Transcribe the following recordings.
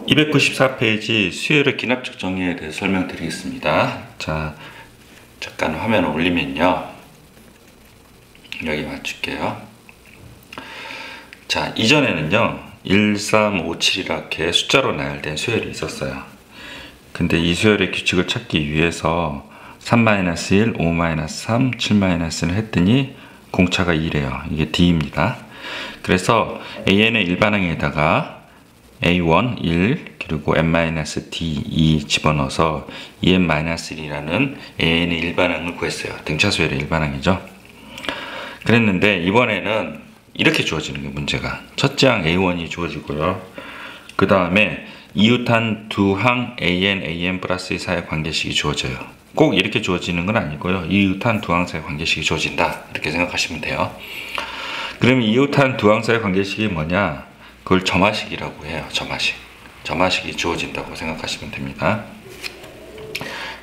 294페이지 수열의 기납적 정의에 대해서 설명드리겠습니다. 자, 잠깐 화면을 올리면요. 여기 맞출게요. 자, 이전에는요. 1357 이렇게 숫자로 나열된 수열이 있었어요. 근데 이 수열의 규칙을 찾기 위해서 3-1, 5-3, 7-1을 했더니 공차가 2래요. 이게 D입니다. 그래서 AN의 일반항에다가 A1, 1, 그리고 n-d, 2 집어넣어서 en-1이라는 AN의 일반항을 구했어요. 등차수열의 일반항이죠. 그랬는데 이번에는 이렇게 주어지는 게 문제가. 첫째 항 A1이 주어지고요. 그 다음에 이웃한 두 항 an 플러스 사이의 관계식이 주어져요. 꼭 이렇게 주어지는 건 아니고요. 이웃한 두 항 사이의 관계식이 주어진다. 이렇게 생각하시면 돼요. 그러면 이웃한 두 항 사이의 관계식이 뭐냐? 그걸 점화식이라고 해요. 점화식이 주어진다고 생각하시면 됩니다.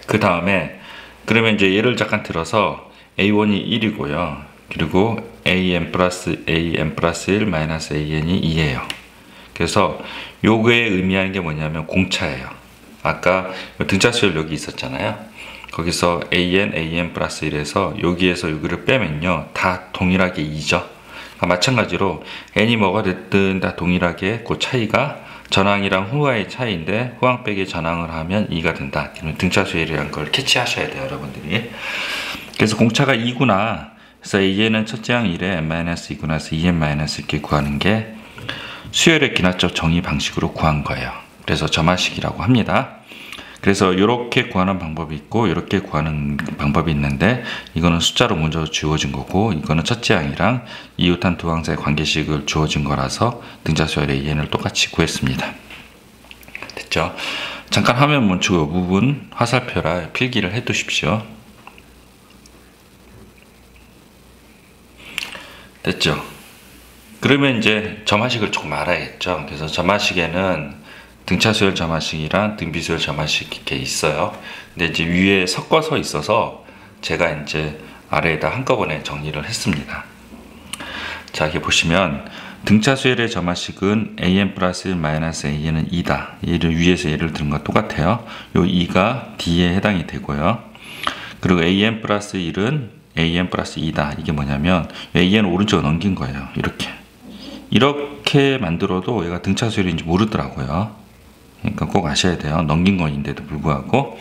그 다음에 그러면 이제 예를 잠깐 들어서 A1이 1이고요. 그리고 an 플러스 1 마이너스 an이 2예요. 그래서 요거에 의미하는 게 뭐냐면 공차예요. 아까 등차수열 여기 있었잖아요. 거기서 an 플러스 1에서 여기에서 여기를 빼면요. 다 동일하게 2죠. 마찬가지로 n이 뭐가 됐든 다 동일하게 그 차이가 전항이랑 후항의 차이인데 후항 빼기 전항을 하면 2가 된다. 등차수열이라는 걸 캐치하셔야 돼요, 여러분들이. 그래서 공차가 2구나. 그래서 an은 첫째 항 1에 n-2구나 해서 2n- 이렇게 구하는 게 수열의 기납적 정의 방식으로 구한 거예요. 그래서 점화식이라고 합니다. 그래서 이렇게 구하는 방법이 있고 이렇게 구하는 방법이 있는데 이거는 숫자로 먼저 주어진 거고 이거는 첫째 항이랑 이웃한 두 항 사이의 관계식을 주어진 거라서 등차수열의 an을 똑같이 구했습니다. 됐죠? 잠깐 화면 멈추고 이 부분 화살표라 필기를 해 두십시오. 됐죠? 그러면 이제 점화식을 조금 알아야겠죠? 그래서 점화식에는 등차수열 점화식이랑 등비수열 점화식 이렇게 있어요. 근데 이제 위에 섞어서 있어서 제가 이제 아래에다 한꺼번에 정리를 했습니다. 자, 여기 보시면 등차수열의 점화식은 an 플러스 1 마이너스 an은 2다. 얘를 위에서 예를 든 거 똑같아요. 요 2가 D에 해당이 되고요. 그리고 an 플러스 1은 an 플러스 2다. 이게 뭐냐면 an을 오른쪽으로 넘긴 거예요. 이렇게 만들어도 얘가 등차수열인지 모르더라고요. 그러니까 꼭 아셔야 돼요. 넘긴 거인데도 불구하고.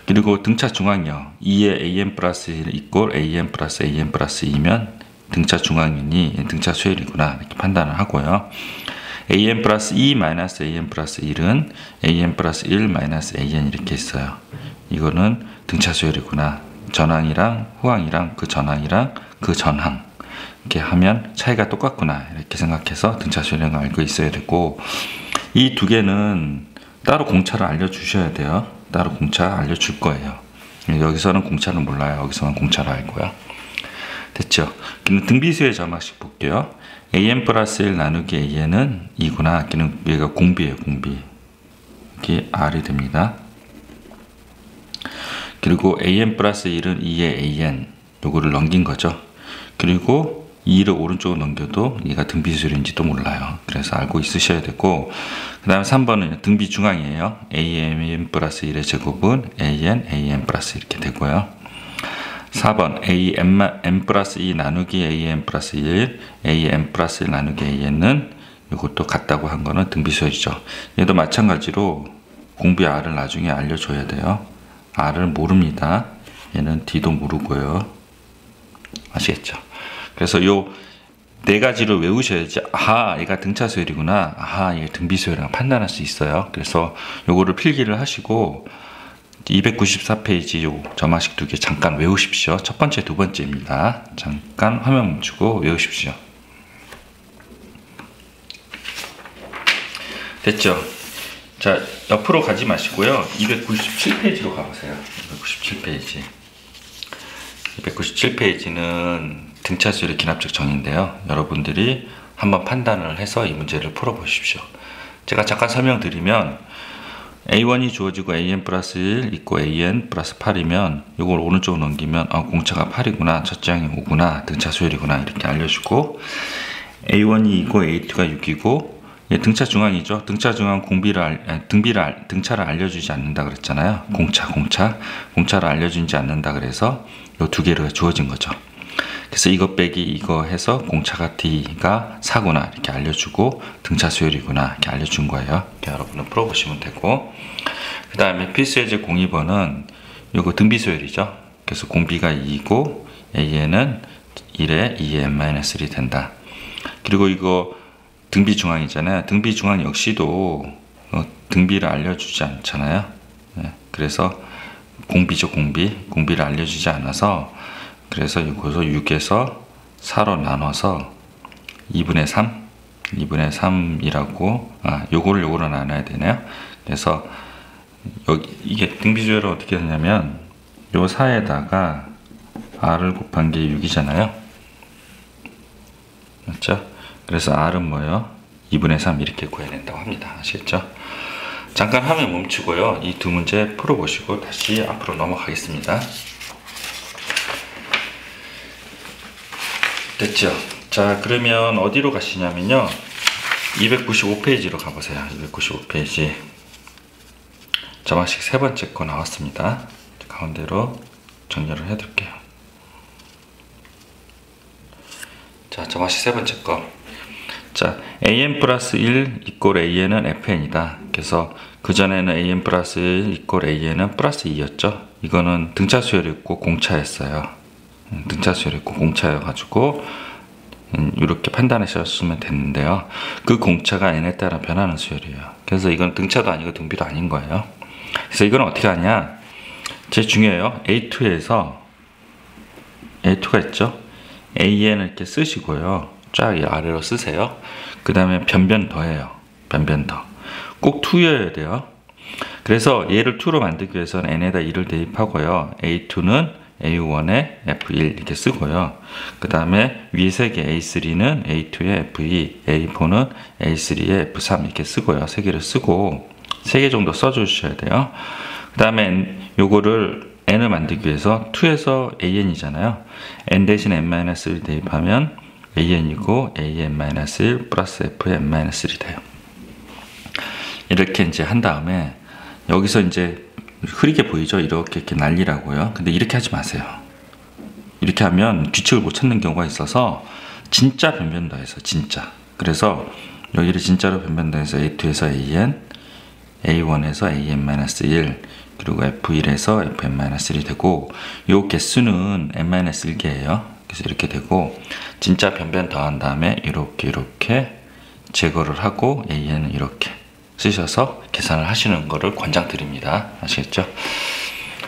그리고 등차 중앙이요. 2에 an 플러스 1 이꼴 an 플러스 2면 등차 중앙이니 등차 수열이구나 이렇게 판단을 하고요. an 플러스 2 마이너스 an 플러스 1은 an 플러스 1 마이너스 an 이렇게 있어요. 이거는 등차 수열이구나. 전항이랑 후항이랑 그 전항이랑 그 전항 이렇게 하면 차이가 똑같구나 이렇게 생각해서 등차 수열이라는 걸 알고 있어야 되고, 이 두 개는 따로 공차를 알려주셔야 돼요. 따로 공차 알려줄 거예요. 여기서는 공차를 몰라요. 여기서만 공차를 알고요. 됐죠? 그럼 등비수의 점화식 볼게요. an 플러스 1 나누기 an은 2구나. 얘가 공비예요. 공비. 이게 r이 됩니다. 그리고 an 플러스 1은 2의 an 요거를 넘긴 거죠. 그리고 2를 오른쪽으로 넘겨도 얘가 등비수열인지도 몰라요. 그래서 알고 있으셔야 되고, 그 다음에 3번은 등비 중앙이에요. an 플러스 1의 제곱은 an 플러스 이렇게 되고요. 4번 an 플러스 2 나누기 an 플러스 1 an 플러스 1 나누기 an은 이것도 같다고 한 거는 등비수열이죠. 얘도 마찬가지로 공비 r을 나중에 알려줘야 돼요. r을 모릅니다. 얘는 d도 모르고요. 아시겠죠? 그래서 요 네 가지를 외우셔야지 아하 얘가 등차수열이구나, 아하 얘가 등비수열이라고 판단할 수 있어요. 그래서 요거를 필기를 하시고 294페이지 요 점화식 두 개 잠깐 외우십시오. 첫 번째, 두 번째입니다. 잠깐 화면 멈추고 외우십시오. 됐죠? 자, 옆으로 가지 마시고요. 297페이지로 가보세요. 297페이지. 297페이지는 등차수열의 기납적 정의인데요. 여러분들이 한번 판단을 해서 이 문제를 풀어보십시오. 제가 잠깐 설명드리면 A1이 주어지고 an 플러스 1 있고 an 플러스 8이면 이걸 오른쪽으로 넘기면 공차가 8이구나, 첫째 항이 5구나, 등차수열이구나 이렇게 알려주고, A1이 2고 A2가 6이고 예, 등차 중앙이죠. 등차 중앙 등차를 알려주지 않는다 그랬잖아요. 공차를 알려주지 않는다 그래서 요 두 개가 주어진 거죠. 그래서 이거 빼기 이거 해서 공차가 D가 4구나 이렇게 알려주고 등차 수열이구나 이렇게 알려준 거예요. 이렇게 여러분은 풀어보시면 되고, 그 다음에 필수의 제 02번은 요거 등비 수열이죠. 그래서 공비가 2고 AN은 1에 2의 n-1이 된다. 그리고 이거 등비 중앙이잖아요. 등비 중앙 역시도 등비를 알려주지 않잖아요. 네, 그래서 공비죠. 공비를 알려주지 않아서, 그래서 이것을 6에서 4로 나눠서 2분의 3이라고, 요거를 나눠야 되네요. 그래서 여기 이게 등비수열은 어떻게 되냐면 요 4에다가 r을 곱한 게 6이잖아요. 맞죠? 그래서 r은 뭐예요? 2분의 3 이렇게 구해낸다고 합니다. 아시겠죠? 잠깐 화면 멈추고요. 이 두 문제 풀어보시고 다시 앞으로 넘어가겠습니다. 됐죠? 자, 그러면 어디로 가시냐면요. 295페이지로 가보세요. 295페이지. 자막식 세 번째 거 나왔습니다. 가운데로 정렬을 해둘게요. 자, 자막식 세 번째 거. 자, an 플러스 1 이꼴 an은 fn이다. 그래서 그전에는 an 플러스 1 이꼴 an은 플러스 2였죠. 이거는 등차 수열이었고 공차였어요. 등차 수열이었고 공차여가지고 이렇게 판단하셨으면 됐는데요. 그 공차가 n에 따라 변하는 수열이에요. 그래서 이건 등차도 아니고 등비도 아닌 거예요. 그래서 이건 어떻게 하냐? 제일 중요해요. A2가 있죠. AN을 이렇게 쓰시고요. 쫙 아래로 쓰세요. 그 다음에 변변 더해요. 변변 더. 꼭 2여야 돼요. 그래서 얘를 2로 만들기 위해서는 n에다 2를 대입하고요. A2는 A1에 F1 이렇게 쓰고요. 그 다음에 위에 세 개 A3는 A2에 F2, A4는 A3에 F3 이렇게 쓰고요. 세 개를 쓰고 3개 정도 써주셔야 돼요. 그 다음에 요거를 n을 만들기 위해서 2에서 an이잖아요. n 대신 n-1을 대입하면 an이고 an-1 플러스 f의 n-1이 돼요. 이렇게 이제 한 다음에 여기서 이제 흐리게 보이죠? 이렇게 날리라고요. 근데 이렇게 하지 마세요. 이렇게 하면 규칙을 못 찾는 경우가 있어서 진짜 변변 더해서 진짜. 그래서 여기를 진짜로 변변 더해서 A2에서 AN, A1에서 AN-1, 그리고 F1에서 FN-1이 되고, 요 개수는 n-1개예요. 그래서 이렇게 되고, 진짜 변변 더한 다음에 이렇게 제거를 하고 AN은 이렇게 쓰셔서 계산을 하시는 거를 권장드립니다. 아시겠죠?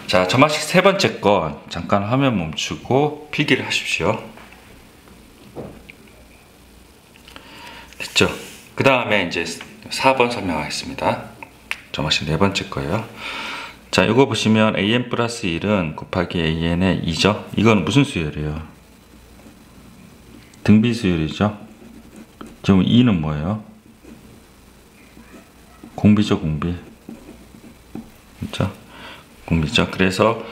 자, 저만식 세 번째 거 잠깐 화면 멈추고 필기를 하십시오. 됐죠? 그 다음에 이제 4번 설명하겠습니다. 저만식 네 번째 거예요. 자, 이거 보시면 an 플러스 1은 곱하기 an의 2죠? 이건 무슨 수열이에요? 등비 수열이죠? 지금 2는 뭐예요? 공비죠, 공비. 그렇죠? 공비죠. 그래서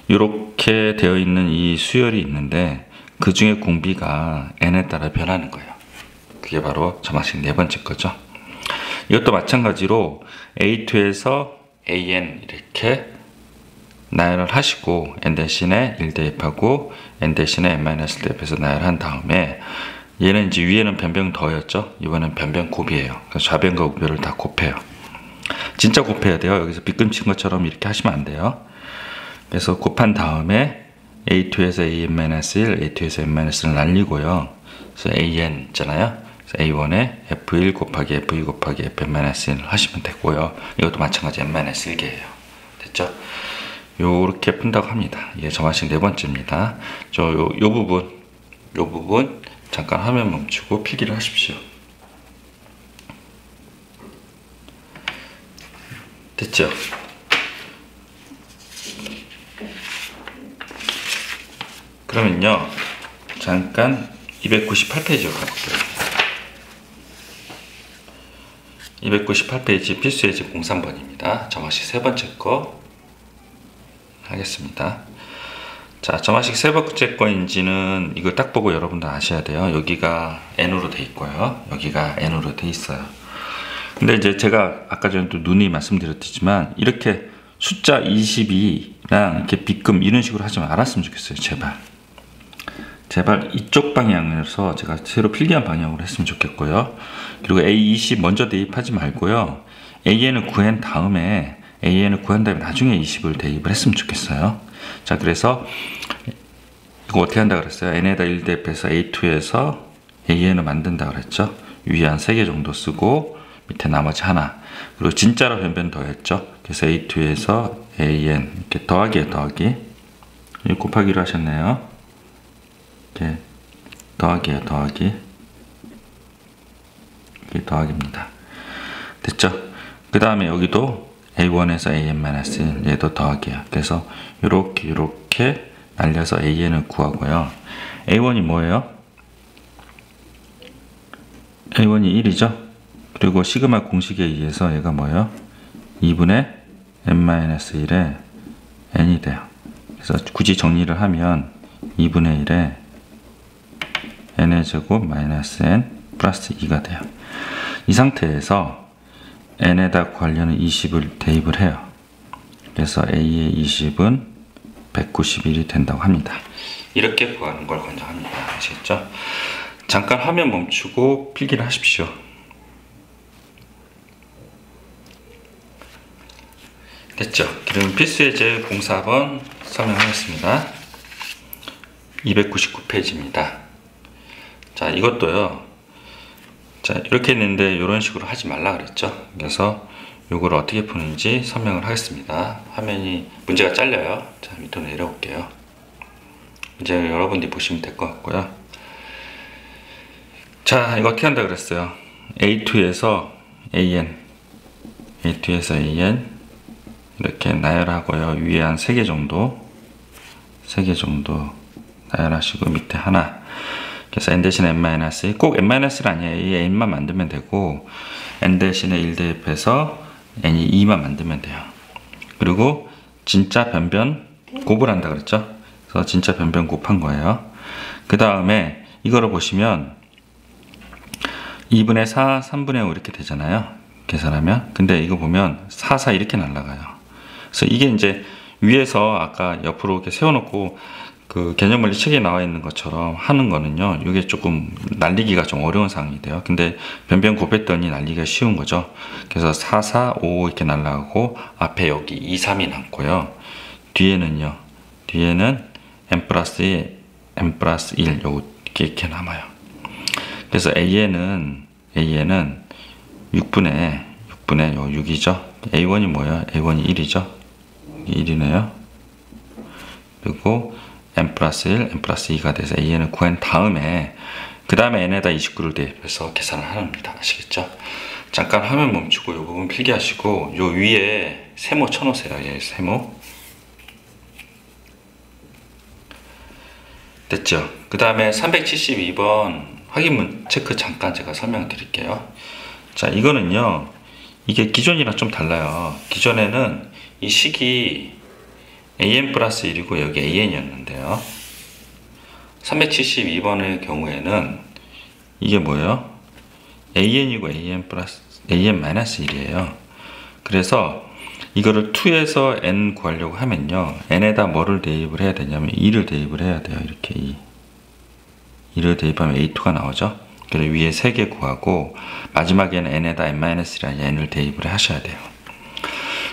이렇게 되어 있는 이 수열이 있는데 그 중에 공비가 n에 따라 변하는 거예요. 그게 바로 저만식 네 번째 거죠. 이것도 마찬가지로 A2에서 AN 이렇게 나열을 하시고 n 대신에 1 대입하고 n 대신에 n-을 대입해서 나열한 다음에 얘는 이제 위에는 변변 더였죠. 이번엔 변변 곱이에요. 그래서 좌변과 우변을 다 곱해요. 진짜 곱해야 돼요. 여기서 빗금친 것처럼 이렇게 하시면 안 돼요. 그래서 곱한 다음에 A2에서 AN-1, A2에서 n-을 날리고요. 그래서 AN 있잖아요. 그래서 A1에 F1 곱하기 F2 곱하기 FN-1을 하시면 되고요. 이것도 마찬가지 n-1개예요. 됐죠? 요렇게 푼다고 합니다. 이게 저만식 네 번째입니다. 요 부분 잠깐 화면 멈추고 필기를 하십시오. 됐죠? 그러면요, 잠깐 298페이지로 가볼게요. 298페이지 필수의 집 03번입니다. 정확히 세 번째 거 하겠습니다. 자, 저마식 세 번째 거인지는 이거 딱 보고 여러분도 아셔야 돼요. 여기가 n으로 돼 있고요. 여기가 n으로 돼 있어요. 근데 이제 제가 아까 전에 또 누누이 말씀드렸지만 이렇게 숫자 22랑 이렇게 빗금 이런 식으로 하지 말았으면 좋겠어요. 제발 이쪽 방향에서 제가 새로 필기한 방향으로 했으면 좋겠고요. 그리고 A20 먼저 대입하지 말고요. AN을 구한 다음에 나중에 20을 대입을 했으면 좋겠어요. 자, 그래서 이거 어떻게 한다 그랬어요? n에다 1 대입해서 A2에서 AN을 만든다 그랬죠. 위에 한 3개 정도 쓰고 밑에 나머지 하나. 그리고 진짜로 변변 더했죠. 그래서 A2에서 AN 이렇게 더하기에 더하기. 곱하기로 하셨네요. 이렇게 더하기에 더하기. 이게 더하기입니다. 됐죠? 그 다음에 여기도 A1에서 AN-1 얘도 더하기야. 그래서 이렇게 날려서 AN을 구하고요. A1이 뭐예요? A1이 1이죠? 그리고 시그마 공식에 의해서 얘가 뭐예요? 2분의 n-1에 n이 돼요. 그래서 굳이 정리를 하면 2분의 1에 n의 제곱 마이너스 n 플러스 2가 돼요. 이 상태에서 n에다 구하려는 20을 대입을 해요. 그래서 a의 20은 191이 된다고 합니다. 이렇게 구하는 걸 권장합니다. 아시겠죠? 잠깐 화면 멈추고 필기를 하십시오. 됐죠? 그럼 필수예제 04번 설명하겠습니다. 299페이지입니다. 자, 이것도요. 자, 이렇게 했는데 이런 식으로 하지 말라 그랬죠. 그래서 요걸 어떻게 푸는지 설명을 하겠습니다. 화면이 문제가 잘려요. 자, 밑으로 내려올게요. 이제 여러분들이 보시면 될 것 같고요. 자, 이거 어떻게 한다 그랬어요? A2에서 AN 이렇게 나열하고요. 위에 한 3개 정도 나열하시고 밑에 하나. 그래서 n 대신에 n-1, 꼭 n-1 아니에요. 이 n만 만들면 되고 n 대신에 1 대입해서 n이 2만 만들면 돼요. 그리고 진짜 변변 곱을 한다 그랬죠. 그래서 진짜 변변 곱한 거예요. 그 다음에 이거를 보시면 2분의 4, 3분의 5 이렇게 되잖아요. 계산하면. 근데 이거 보면 4, 4 이렇게 날아가요. 그래서 이게 이제 위에서 아까 옆으로 이렇게 세워놓고 그 개념원리 책에 나와 있는 것처럼 하는 거는요, 이게 조금 날리기가 좀 어려운 상황이 돼요. 근데 변변 곱했더니 날리기가 쉬운 거죠. 그래서 4, 4, 5 이렇게 날라가고 앞에 여기 2, 3이 남고요. 뒤에는 n 플러스 1, n 플러스 1 이렇게 남아요. 그래서 AN은 6분의 6이죠. A1이 뭐예요? A1이 1이죠. 1이네요. 그리고 n 플러스 1, n 플러스 2가 돼서 AN을 구한 다음에 그 다음에 n에다 29를 대입해서 계산을 합니다. 아시겠죠? 잠깐 화면 멈추고 이 부분 필기하시고 요 위에 세모 쳐놓으세요. 얘 세모. 됐죠? 그 다음에 372번 확인문 체크 잠깐 제가 설명을 드릴게요. 자, 이거는요, 이게 기존이랑 좀 달라요. 기존에는 이 식이 an 플러스 1이고 여기 an이었는데요. 372번의 경우에는 이게 뭐예요? an이고 an 마이너스 1이에요. 그래서 이거를 2에서 n 구하려고 하면요, n에다 뭐를 대입을 해야 되냐면 2를 대입을 해야 돼요. 이렇게 2를 대입하면 a2가 나오죠. 그래서 위에 3개 구하고 마지막에는 n에다 n-1이라는 n을 대입을 하셔야 돼요.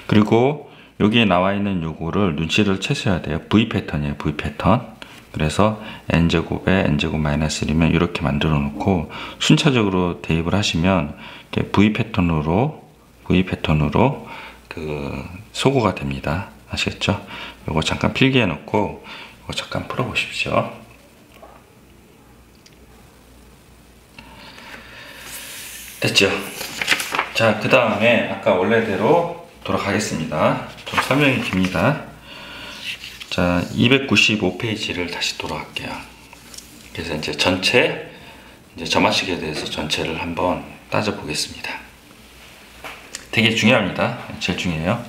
그리고 여기에 나와 있는 요거를 눈치를 채셔야 돼요. V 패턴이에요. V 패턴. 그래서 n제곱에 n제곱 마이너스 1이면 이렇게 만들어 놓고 순차적으로 대입을 하시면 V 패턴으로 그 소거가 됩니다. 아시겠죠? 요거 잠깐 필기해 놓고 이거 잠깐 풀어 보십시오. 됐죠? 자, 그 다음에 아까 원래대로 돌아가겠습니다. 좀 설명이 깁니다. 자, 295페이지를 다시 돌아갈게요. 그래서 이제 저마식에 대해서 전체를 한번 따져보겠습니다. 되게 중요합니다. 제일 중요해요.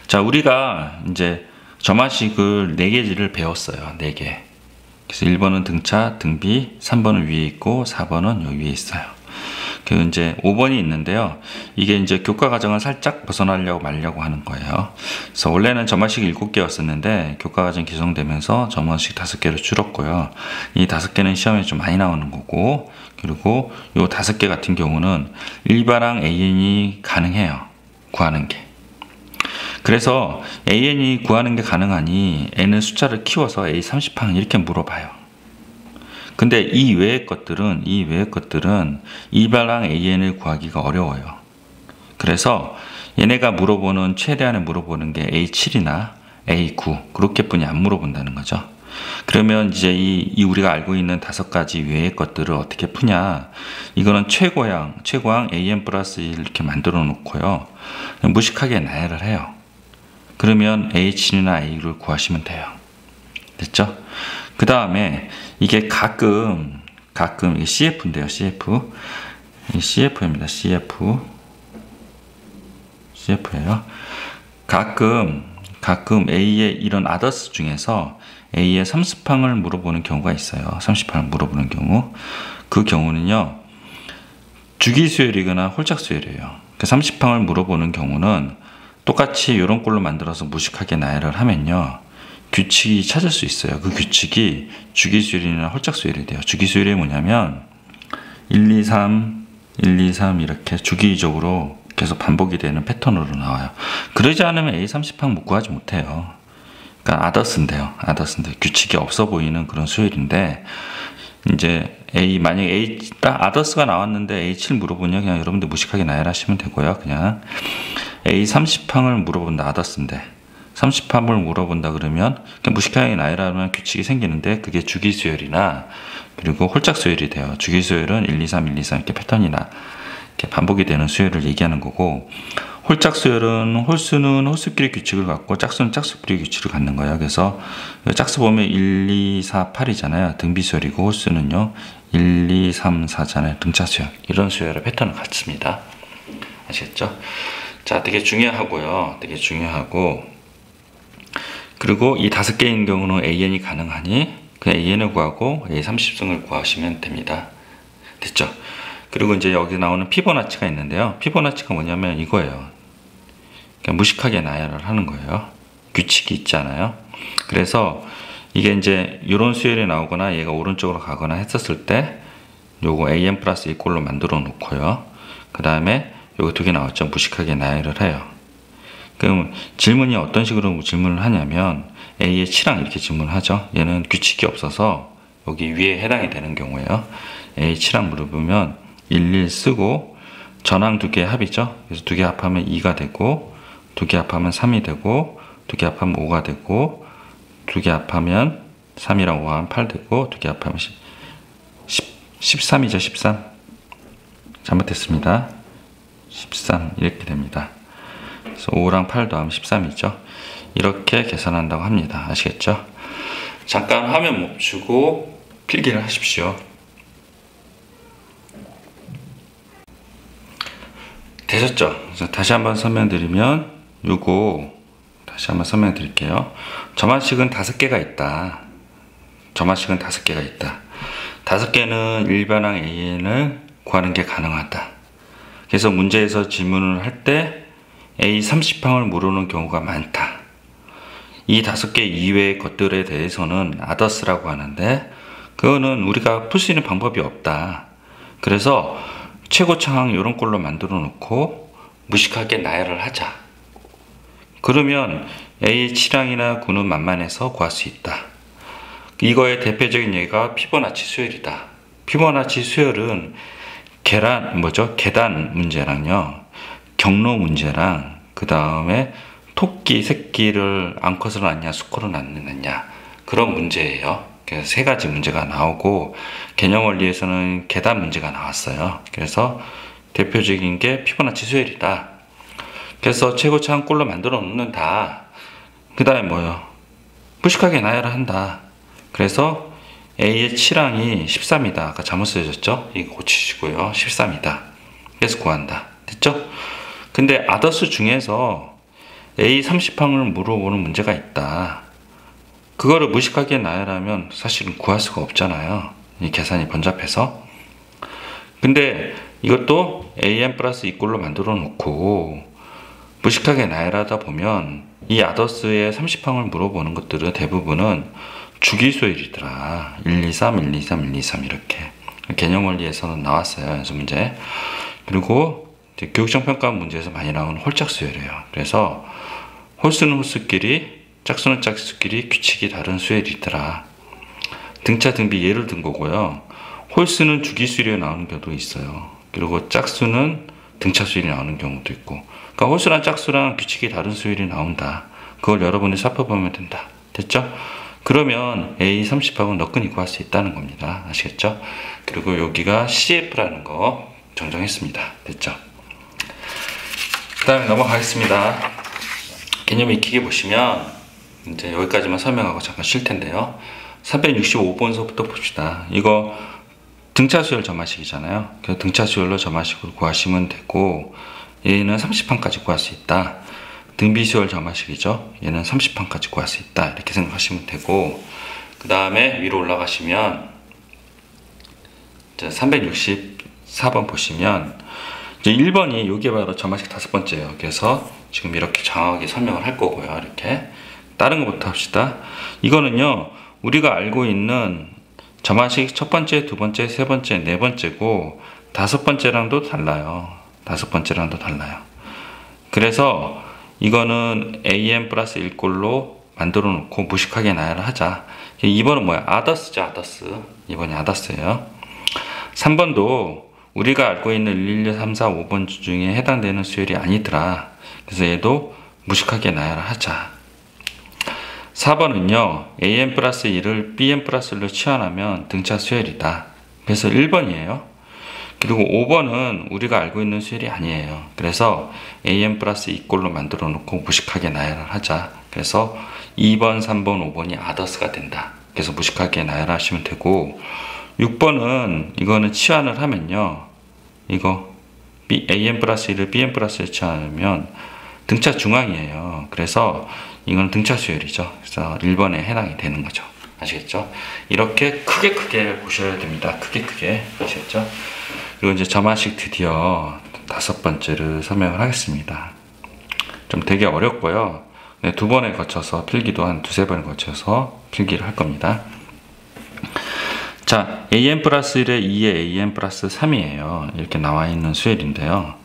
자, 우리가 이제 점화식을 4개를 배웠어요. 4개. 그래서 1번은 등차, 등비, 3번은 위에 있고 4번은 여기 위에 있어요. 그 이제 5번이 있는데요. 이게 이제 교과 과정을 살짝 벗어나려고 말려고 하는 거예요. 그래서 원래는 점화식 7개였었는데 교과 과정 기성되면서 점화식 5개로 줄었고요. 이 5개는 시험에 좀 많이 나오는 거고, 그리고 요 5개 같은 경우는 일반항 AN이 가능해요. 구하는 게. 그래서 AN이 구하는 게 가능하니 N의 숫자를 키워서 A30항 이렇게 물어봐요. 근데 이 외의 것들은 일반항 AN을 구하기가 어려워요. 그래서 얘네가 물어보는 최대한에 물어보는 게 A7이나 A9 그렇게뿐이 안 물어본다는 거죠. 그러면 이제 이 우리가 알고 있는 5가지 외의 것들을 어떻게 푸냐? 이거는 최고항 AN 플러스 1 이렇게 만들어 놓고요. 무식하게 나열을 해요. 그러면 A7이나 A를 구하시면 돼요. 됐죠? 그 다음에 이게 가끔 이게 CF인데요. CF입니다. CF예요. 가끔 A의 이런 아더스 중에서 A의 30항을 물어보는 경우가 있어요. 30항을 물어보는 경우. 그 경우는요. 주기수열이거나 홀짝수열이에요. 그 30항을 물어보는 경우는 똑같이 이런 꼴로 만들어서 무식하게 나열을 하면요. 규칙이 찾을 수 있어요. 그 규칙이 주기수열이나 홀짝수열이 돼요. 주기수열이 뭐냐면 1, 2, 3 이렇게 주기적으로 계속 반복이 되는 패턴으로 나와요. 그러지 않으면 A30항 구하지 못해요. 그러니까 아더스인데요. 규칙이 없어 보이는 그런 수열인데, 이제 만약에 딱 아더스가 나왔는데 A7 물어보냐, 그냥 여러분들 무식하게 나열하시면 되고요. 그냥 A30항을 물어본다. 아더스인데 30항을 물어본다 그러면 그냥 무식하게 나열하면 규칙이 생기는데, 그게 주기수열이나 그리고 홀짝수열이 돼요. 주기수열은 1, 2, 3 이렇게 패턴이나 이렇게 반복이 되는 수열을 얘기하는 거고, 홀짝수열은 홀수는 홀수끼리 규칙을 갖고 짝수는 짝수끼리 규칙을 갖는 거예요. 그래서 짝수 보면 1, 2, 4, 8이잖아요. 등비수열이고, 홀수는요 1, 2, 3, 4잖아요. 등차수열. 이런 수열의 패턴을 갖습니다. 아시겠죠? 자, 되게 중요하고요. 그리고 이 5개인 경우는 AN이 가능하니 그냥 AN을 구하고 A30승을 구하시면 됩니다. 됐죠? 그리고 이제 여기 나오는 피보나치가 있는데요. 피보나치가 뭐냐면 이거예요. 그냥 무식하게 나열을 하는 거예요. 규칙이 있잖아요. 그래서 이게 이제 이런 수열이 나오거나 얘가 오른쪽으로 가거나 했었을 때 요거 AN 플러스 이꼴로 만들어 놓고요. 그 다음에 요거 2개 나왔죠. 무식하게 나열을 해요. 그럼 질문이 어떤 식으로 질문을 하냐면 A의 7항 이렇게 질문하죠. 얘는 규칙이 없어서 여기 위에 해당이 되는 경우에요. A 7항 물어보면 1 쓰고 전항 2개 합이죠. 그래서 2개 합하면 2가 되고, 2개 합하면 3이 되고, 2개 합하면 5가 되고, 2개 합하면 3이랑 5 하면 8 되고, 2개 합하면 13이죠. 13 잘못했습니다. 13 이렇게 됩니다. 그래서 5랑 8 더하면 13이죠. 이렇게 계산한다고 합니다. 아시겠죠? 잠깐 화면 멈추고 필기를 하십시오. 되셨죠? 그래서 다시 한번 설명드리면, 다시 한번 설명드릴게요. 점화식은 5개가 있다. 5개는 일반항 AN을 구하는 게 가능하다. 그래서 문제에서 질문을 할 때 A30항을 물어보는 경우가 많다. 이 5개 이외의 것들에 대해서는 아더스라고 하는데, 그거는 우리가 풀 수 있는 방법이 없다. 그래서 최고차항 이런 꼴로 만들어 놓고 무식하게 나열을 하자. 그러면 A의 7항이나 9는 만만해서 구할 수 있다. 이거의 대표적인 예가 피보나치 수열이다. 피보나치 수열은 계단 문제랑요, 경로 문제랑, 그 다음에 토끼 새끼를 암컷을 낳냐 수컷을 낳느냐, 그런 문제예요. 그래서 3가지 문제가 나오고, 개념 원리에서는 계단 문제가 나왔어요. 그래서 대표적인 게 피보나치 수열이다. 그래서 최고차항 꼴로 만들어 놓는다. 그 다음에 뭐요? 무식하게 나열을 한다. 그래서 A의 7항이 13이다. 아까 잘못 쓰여졌죠? 이거 고치시고요. 13이다. 그래서 구한다. 됐죠? 근데 아더스 중에서 A 30항을 물어보는 문제가 있다. 그거를 무식하게 나열하면 사실은 구할 수가 없잖아요. 이 계산이 번잡해서. 근데 이것도 an 플러스 이꼴로 만들어 놓고 무식하게 나열하다 보면 이 아더스의 30항을 물어보는 것들은 대부분은 주기수열이더라. 1, 2, 3, 1, 2, 3, 1, 2, 3 이렇게. 개념 원리에서는 나왔어요. 연습 문제. 그리고 이제 교육청 평가 문제에서 많이 나오는 홀짝 수열이에요. 그래서 홀수는 홀수끼리, 짝수는 짝수끼리 규칙이 다른 수열이더라. 등차 등비 예를 든 거고요. 홀수는 주기수열이 나오는 경우도 있어요. 그리고 짝수는 등차 수열이 나오는 경우도 있고. 그러니까 홀수랑 짝수랑 규칙이 다른 수열이 나온다. 그걸 여러분이 살펴보면 된다. 됐죠? 그러면 A 30항은 너끈히 구할 수 있다는 겁니다. 아시겠죠? 그리고 여기가 CF라는 거 정정했습니다. 됐죠? 그 다음에 넘어가겠습니다. 개념 익히기 보시면 이제 여기까지만 설명하고 잠깐 쉴 텐데요. 365번서부터 봅시다. 이거 등차수열 점화식이잖아요. 그래서 등차수열로 점화식으로 구하시면 되고, 얘는 30항까지 구할 수 있다. 등비수열 점화식이죠. 얘는 30항까지 구할 수 있다. 이렇게 생각하시면 되고, 그 다음에 위로 올라가시면 이제 364번 보시면 이제 1번이 요게 바로 점화식 5번째예요. 그래서 지금 이렇게 정확하게 설명을 할 거고요. 이렇게 다른 것부터 합시다. 이거는요, 우리가 알고 있는 점화식 첫 번째, 두 번째, 세 번째, 네 번째고 5번째랑도 달라요. 5번째랑도 달라요. 그래서 이거는 an 플러스 1꼴로 만들어 놓고 무식하게 나열을 하자. 2번은 뭐야? 아더스죠, 아더스. 2번이 아더스예요. 3번도 우리가 알고 있는 1, 2, 3, 4, 5번 중에 해당되는 수열이 아니더라. 그래서 얘도 무식하게 나열을 하자. 4번은요, an 플러스 1을 bn 플러스 1로 치환하면 등차 수열이다. 그래서 1번이에요. 그리고 5번은 우리가 알고 있는 수열이 아니에요. 그래서 an 플러스 2꼴로 만들어 놓고 무식하게 나열을 하자. 그래서 2번, 3번, 5번이 아더스가 된다. 그래서 무식하게 나열하시면 되고, 6번은 이거는 치환을 하면요, 이거 an 플러스 1을 bn 플러스 1로 치환하면 등차 중앙이에요. 그래서 이건 등차 수열이죠. 그래서 1번에 해당이 되는 거죠. 아시겠죠? 이렇게 크게 보셔야 됩니다. 크게 아시겠죠? 그리고 이제 점화식 드디어 5번째를 설명을 하겠습니다. 좀 되게 어렵고요. 네, 2번에 거쳐서 필기도 한 2-3번에 거쳐서 필기를 할 겁니다. 자, an 플러스 1에 2에 an 플러스 3이에요. 이렇게 나와 있는 수열인데요.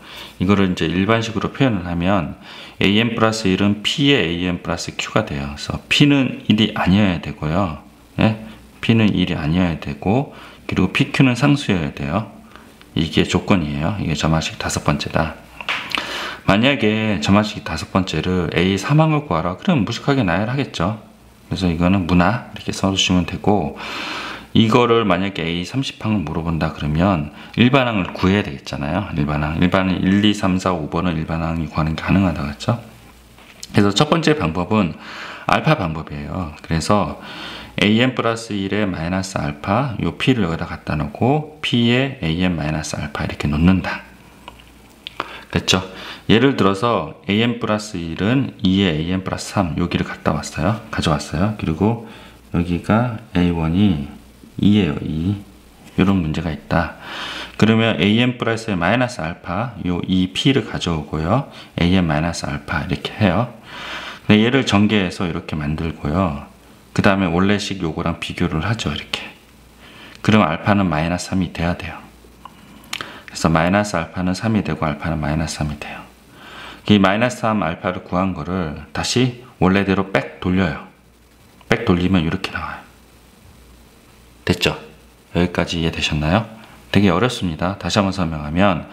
이거를 이제 일반식으로 표현을 하면 an 플러스 1은 p의 an 플러스 q가 돼요. 그래서 p는 1이 아니어야 되고요. 네? p는 1이 아니어야 되고, 그리고 pq는 상수여야 돼요. 이게 조건이에요. 이게 점화식 5번째다. 만약에 점화식 5번째를 a 3항을 구하라. 그러면 무식하게 나열하겠죠. 그래서 이거는 문화 이렇게 써주시면 되고, 이거를 만약에 A 30항을 물어본다 그러면 일반항을 구해야 되겠잖아요. 일반항 1, 2, 3, 4, 5번은 일반항이 구하는 게 가능하다 그랬죠. 그래서 첫 번째 방법은 알파 방법이에요. 그래서 an 플러스 1에 마이너스 알파, 요 p를 여기다 갖다 놓고 p에 an 마이너스 알파 이렇게 놓는다. 됐죠? 예를 들어서 an 플러스 1은 2에 an 플러스 3 여기를 가져왔어요. 그리고 여기가 a1이 2예요, 2. 이런 문제가 있다. 그러면 an 플러스 마이너스 알파, 요 2p를 가져오고요. an 마이너스 알파 이렇게 해요. 얘를 전개해서 이렇게 만들고요. 그 다음에 원래식 요거랑 비교를 하죠, 이렇게. 그럼 알파는 마이너스 3이 돼야 돼요. 그래서 마이너스 알파는 3이 되고 알파는 마이너스 3이 돼요. 이 마이너스 3 알파를 구한 거를 다시 원래대로 백 돌려요. 백 돌리면 이렇게 나와요. 됐죠? 여기까지 이해되셨나요? 되게 어렵습니다. 다시 한번 설명하면,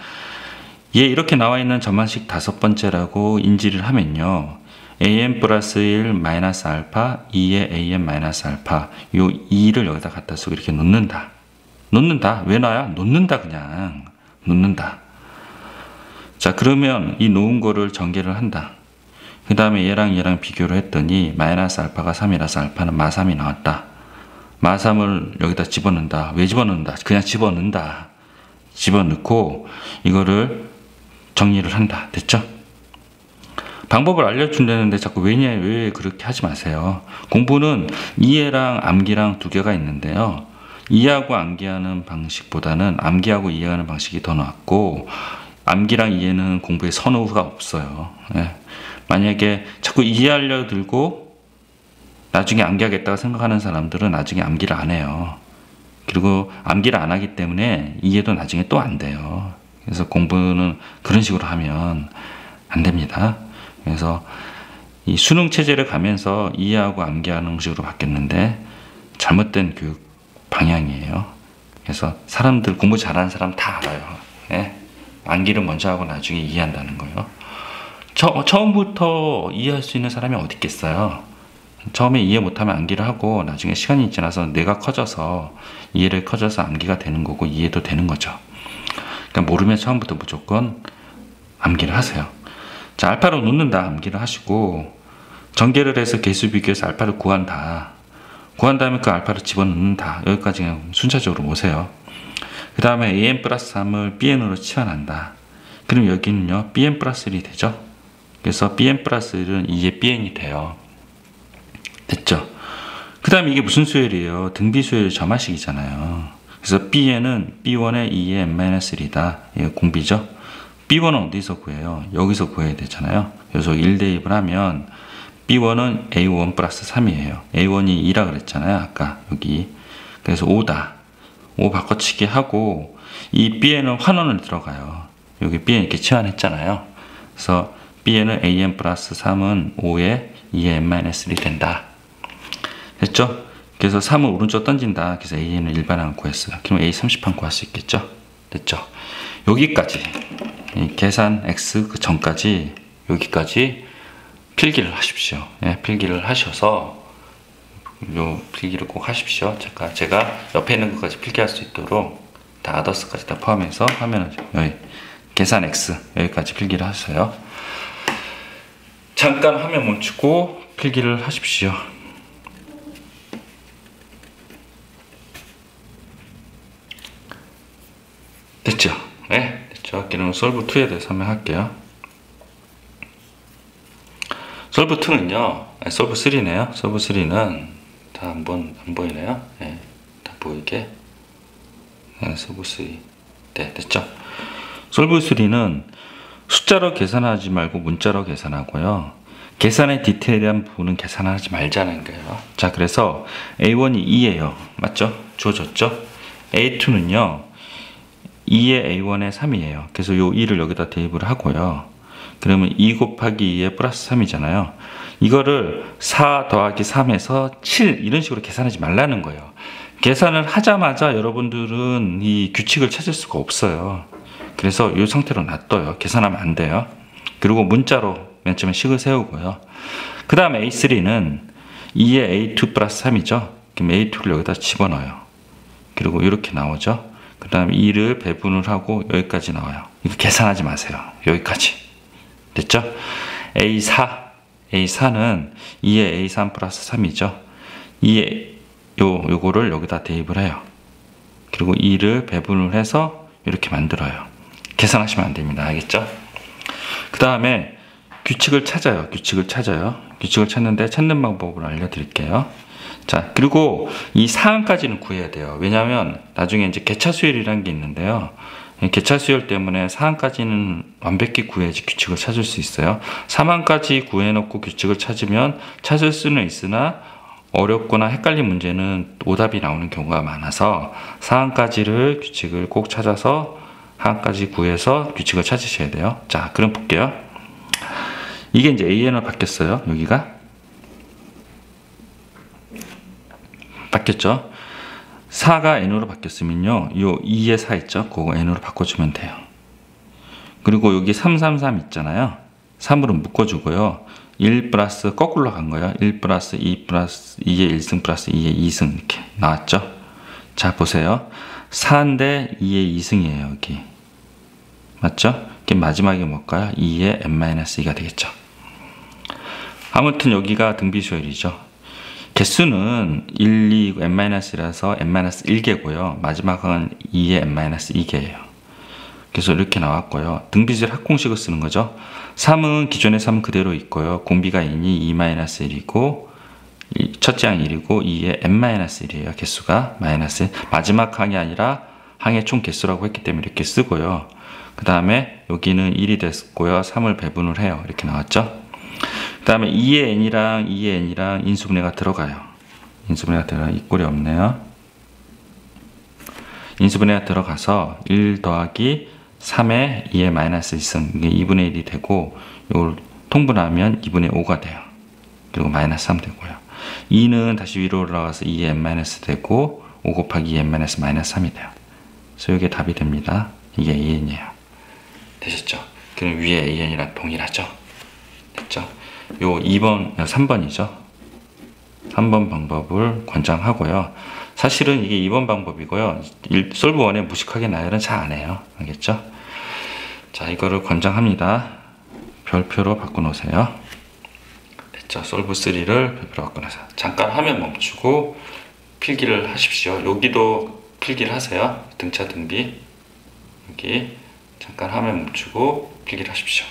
얘 이렇게 나와 있는 점화식 5번째라고 인지를 하면요, an 플러스 1 마이너스 알파 2에 an 마이너스 알파 요 2를 여기다 갖다 쓰고 이렇게 놓는다. 왜 놔요? 놓는다. 그냥 놓는다. 자, 그러면 이 놓은 거를 전개를 한다. 그 다음에 얘랑 비교를 했더니 마이너스 알파가 3이라서 알파는 마3이 나왔다. 마3을 여기다 집어넣는다. 왜 집어넣는다? 그냥 집어넣는다. 집어넣고 이거를 정리를 한다. 됐죠? 방법을 알려준다는데 자꾸 왜 그렇게 하지 마세요. 공부는 이해랑 암기랑 두 개가 있는데요. 이해하고 암기하는 방식보다는 암기하고 이해하는 방식이 더 낫고, 암기랑 이해는 공부에 선호가 없어요. 예. 만약에 자꾸 이해하려 들고 나중에 암기하겠다고 생각하는 사람들은 나중에 암기를 안 해요. 그리고 암기를 안 하기 때문에 이해도 나중에 또 안 돼요. 그래서 공부는 그런 식으로 하면 안 됩니다. 그래서 이 수능 체제를 가면서 이해하고 암기하는 식으로 바뀌었는데 잘못된 교육 방향이에요. 그래서 사람들, 공부 잘하는 사람 다 알아요. 예? 암기를 먼저 하고 나중에 이해한다는 거예요. 처음부터 이해할 수 있는 사람이 어디 있겠어요. 처음에 이해 못하면 암기를 하고 나중에 시간이 지나서 뇌가 커져서 이해를 커져서 암기가 되는 거고 이해도 되는 거죠. 그러니까 모르면 처음부터 무조건 암기를 하세요. 자, 알파로 놓는다 암기를 하시고, 전개를 해서 개수 비교해서 알파를 구한다. 구한 다음에 그 알파를 집어넣는다. 여기까지 그냥 순차적으로 오세요. 그 다음에 an 플러스 3을 bn으로 치환한다. 그럼 여기는요 bn 플러스 1이 되죠. 그래서 bn 플러스 1은 2의 bn이 돼요. 됐죠? 그 다음에 이게 무슨 수열이에요? 등비 수열 점화식이잖아요. 그래서 bn은 b1의 2의 n-1이다. 이거 공비죠? b1은 어디서 구해요? 여기서 구해야 되잖아요. 그래서 1대입을 하면 b1은 a1 플러스 3이에요. a1이 2라 그랬잖아요. 아까 여기. 그래서 5다. 5 바꿔치기 하고, 이 bn은 환원을 들어가요. 여기 bn 이렇게 치환했잖아요. 그래서 bn은 an 플러스 3은 5에 2의 n-1이 된다. 됐죠? 그래서 3을 오른쪽 던진다. 그래서 an을 일반항을 구했어요. 그럼 a 30항 구할 수 있겠죠? 됐죠? 여기까지. 이 계산 x 그 전까지 여기까지 필기를 하십시오. 예, 필기를 하셔서 요 필기를 꼭 하십시오. 제가 옆에 있는 것까지 필기할 수 있도록 다 아더스까지 다 포함해서 하면은 여기 계산 x 여기까지 필기를 하세요. 잠깐 화면 멈추고 필기를 하십시오. 됐죠? 네, 됐죠. 그럼 솔브 2에 대해서 설명할게요. 솔브 2는요, 솔브 3네요. 솔브 3는 다 안 보이네요. 네, 다 보이게. 네, 솔브 3. 네, 됐죠? 솔브 3는 숫자로 계산하지 말고 문자로 계산하고요. 계산의 디테일한 부분은 계산하지 말자는 거예요. 자, 그래서 A1이 2예요. 맞죠? 주어졌죠? A2는요, 2의 A1의 3이에요. 그래서 요 2를 여기다 대입을 하고요. 그러면 2 곱하기 2의 플러스 3이잖아요. 이거를 4 더하기 3에서 7 이런 식으로 계산하지 말라는 거예요. 계산을 하자마자 여러분들은 이 규칙을 찾을 수가 없어요. 그래서 이 상태로 놔둬요. 계산하면 안 돼요. 그리고 문자로 맨 처음에 식을 세우고요. 그 다음 A3는 2의 A2 플러스 3이죠. 그럼 A2를 여기다 집어넣어요. 그리고 이렇게 나오죠. 그 다음 2를 배분을 하고 여기까지 나와요. 이거 계산하지 마세요. 여기까지. 됐죠? A4는 2의 A3 플러스 3이죠. 2의 요거를 여기다 대입을 해요. 그리고 2를 배분을 해서 이렇게 만들어요. 계산하시면 안 됩니다. 알겠죠? 그 다음에 규칙을 찾아요. 규칙을 찾는데 찾는 방법을 알려드릴게요. 자, 그리고 이 사항까지는 구해야 돼요. 왜냐하면 나중에 이제 개차수열이라는 게 있는데요. 개차수열 때문에 사항까지는 완벽히 구해야지 규칙을 찾을 수 있어요. 사항까지 구해놓고 규칙을 찾으면 찾을 수는 있으나 어렵거나 헷갈린 문제는 오답이 나오는 경우가 많아서 사항까지를 규칙을 꼭 찾아서 하항까지 구해서 규칙을 찾으셔야 돼요. 자, 그럼 볼게요. 이게 이제 AN으로 바뀌었어요. 여기가 바뀌었죠. 4가 n으로 바뀌었으면요, 요 2의 4 있죠? 그거 n으로 바꿔주면 돼요. 그리고 여기 333 있잖아요. 3으로 묶어주고요. 1 플러스 거꾸로 간 거예요. 1 플러스 2 플러스 2의 1승 플러스 2의 2승 이렇게 나왔죠. 자, 보세요. 4인데 2의 2승이에요. 여기 맞죠? 이게 마지막에 뭘까요? 2의 n-2가 되겠죠. 아무튼 여기가 등비수열이죠. 개수는 1, 2, n-1이라서 n-1개고요. 마지막은 2의 n-2개예요. 그래서 이렇게 나왔고요. 등비질 합공식을 쓰는 거죠. 3은 기존의 3 그대로 있고요. 공비가 2니 2-1이고 첫째 항 1이고 2에 n-1이에요. 개수가 마이너스 1. 마지막 항이 아니라 항의 총 개수라고 했기 때문에 이렇게 쓰고요. 그 다음에 여기는 1이 됐고요. 3을 배분을 해요. 이렇게 나왔죠. 그 다음에 2의 n이랑 2의 n이랑 인수분해가 들어가요. 인수분해가 들어가 이 꼴이 없네요. 인수분해가 들어가서 1 더하기 3에 2의 마이너스 1승 이게 2분의 1이 되고 이걸 통분하면 2분의 5가 돼요. 그리고 마이너스 3 되고요. 2는 다시 위로 올라가서 2의 n-, 되고 5 곱하기 2n- 마이너스 3이 돼요. 그래서 이게 답이 됩니다. 이게 an이에요. 되셨죠? 그럼 위에 an이랑 동일하죠? 됐죠? 요 2번, 3번이죠? 3번 방법을 권장하고요. 사실은 이게 2번 방법이고요. 솔브 1에 무식하게 나열은 잘 안 해요. 알겠죠? 자, 이거를 권장합니다. 별표로 바꿔놓으세요. 됐죠? 솔브 3를 별표로 바꿔놓으세요. 잠깐 화면 멈추고 필기를 하십시오. 여기도 필기를 하세요. 등차 등비. 여기 잠깐 화면 멈추고 필기를 하십시오.